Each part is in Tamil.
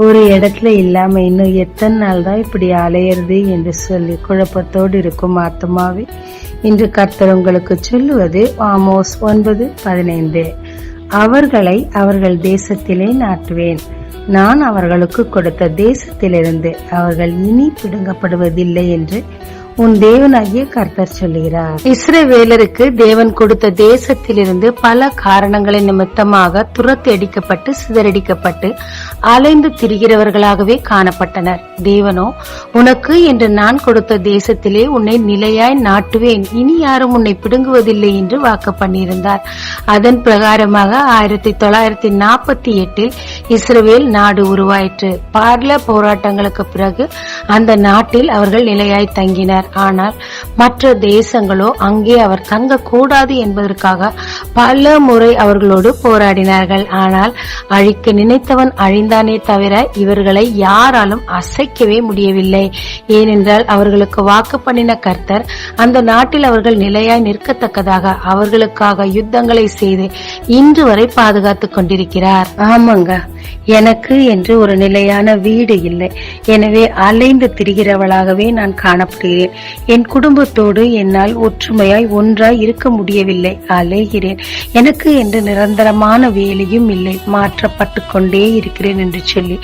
ஒரு இடத்துல இல்லாம இன்னும் எத்தனை நாள் தான் இப்படி அலையிறது என்று சொல்லி குழப்பத்தோடு இருக்கும் ஆத்மாவே, இன்று கர்த்தர் உங்களுக்கு சொல்லுவது ஆமோஸ் 9:15. அவர்களை அவர்கள் தேசத்திலே நாட்டுவேன். நான் அவர்களுக்கு கொடுத்த தேசத்திலிருந்து அவர்கள் இனி பிடுங்கப்படுவதில்லை என்று உன் தேவனாகிய கர்த்தர் சொல்லுகிறார். இஸ்ரவேலருக்கு தேவன் கொடுத்த தேசத்திலிருந்து பல காரணங்களின் நிமித்தமாக துரத்தி அடிக்கப்பட்டு சிதறடிக்கப்பட்டு அலைந்து திரிகிறவர்களாகவே காணப்பட்டனர். தேவனோ, உனக்கு என்று நான் கொடுத்த தேசத்திலே உன்னை நிலையாய் நாட்டுவேன், இனி யாரும் உன்னை பிடுங்குவதில்லை என்று வாக்கு பண்ணியிருந்தார். அதன் பிரகாரமாக 1948 இஸ்ரவேல் நாடு உருவாயிற்று. பல போராட்டங்களுக்கு பிறகு அந்த நாட்டில் அவர்கள் நிலையாய் தங்கினர். ஆனால் மற்ற தேசங்களோ அங்கே அவர் தங்கக்கூடாது என்பதற்காக பல முறை அவர்களோடு போராடினார்கள். ஆனால் அழிக்க நினைத்தவன் அழிந்தானே தவிர இவர்களை யாராலும் அசைக்கவே முடியவில்லை. ஏனென்றால் அவர்களுக்கு வாக்கு பண்ணின கர்த்தர் அந்த நாட்டில் அவர்கள் நிலையாய் நிற்கத்தக்கதாக அவர்களுக்காக யுத்தங்களை செய்து இன்று வரை பாதுகாத்துக் கொண்டிருக்கிறார். ஆமாங்க, எனக்கு என்று ஒரு நிலையான வீடு இல்லை. எனவே அலைந்து திரிகிறவளாகவே நான் காணப்படுகிறேன். என் குடும்பத்தோடு என்னால் ஒற்றுமையாய் ஒன்றாய் இருக்க முடியவில்லை. அலைகிறேன். எனக்கு என்று நிரந்தரமான வேலையும் இல்லை. மாற்றப்பட்டு கொண்டே இருக்கிறேன் என்று சொல்லி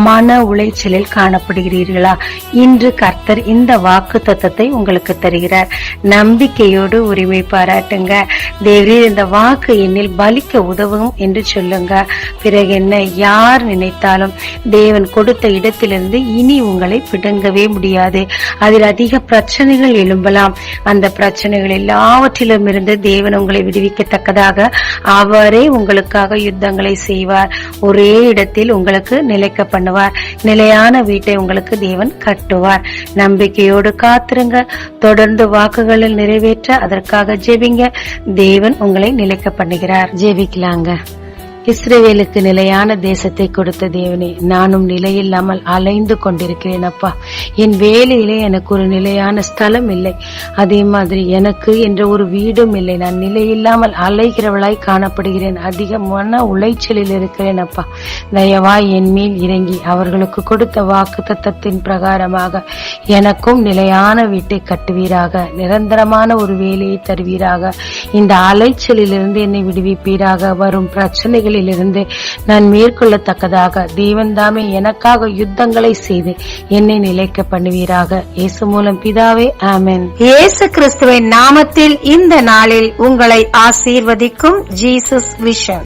மன உளைச்சலில் காணப்படுகிறீர்களா? இன்று கர்த்தர் இந்த வாக்கு தத்தத்தை உங்களுக்கு தருகிறார். நம்பிக்கையோடு உரிமை பாராட்டுங்க. தேவரீர் இந்த வாக்கு என்னில் பலிக்க உதவும் என்று சொல்லுங்க. பிறகு என்ன, யார் நினைத்தாலும் தேவன் கொடுத்த இடத்திலிருந்து இனி உங்களை பிடுங்கவே முடியாது. அதில் அதிக பிரச்சனைகள் எழும்பலாம். அந்த பிரச்சனைகள் எல்லாவற்றிலும் இருந்து தேவன் உங்களை விடுவிக்கத்தக்கதாக அவரே உங்களுக்காக யுத்தங்களை செய்வார். ஒரே இடத்தில் உங்களுக்கு நிலைக்க பண்ணுவார். நிலையான வீட்டை உங்களுக்கு தேவன் கட்டுவார். நம்பிக்கையோடு காத்திருங்க. தொடர்ந்து வாக்குகளில் நிறைவேற்ற அதற்காக ஜெபிங்க. தேவன் உங்களை நிலைக்க பண்ணுகிறார். ஜெபிக்கலாங்க. இஸ்ரவேலுக்கு நிலையான தேசத்தை கொடுத்த தேவனே, நானும் நிலையில்லாமல் அலைந்து கொண்டிருக்கிறேன் அப்பா. என் வேலையிலே எனக்கு ஒரு நிலையான ஸ்தலம் இல்லை. அதே மாதிரி எனக்கு என்ற ஒரு வீடும் இல்லை. நான் நிலையில்லாமல் அலைகிறவளாய் காணப்படுகிறேன். அதிக மன உளைச்சலில் இருக்கிறேன் அப்பா. தயவாய் என் மேல் இறங்கி அவர்களுக்கு கொடுத்த வாக்கு தத்தத்தின் பிரகாரமாக எனக்கும் நிலையான வீட்டை கட்டுவீராக. நிரந்தரமான ஒரு வேலையை தருவீராக. இந்த அலைச்சலிலிருந்து என்னை விடுவிப்பீராக. வரும் பிரச்சனைகள் இருந்து நான் மேற்கொள்ளத்தக்கதாக தேவன் தாமே எனக்காக யுத்தங்களை செய்து என்னை நிலைக்க பண்ணுவீராக. இயேசு மூலம் பிதாவே, ஆமென். இயேசு கிறிஸ்துவின் நாமத்தில் இந்த நாளில் உங்களை ஆசீர்வதிக்கும் ஜீசஸ் விஷன்.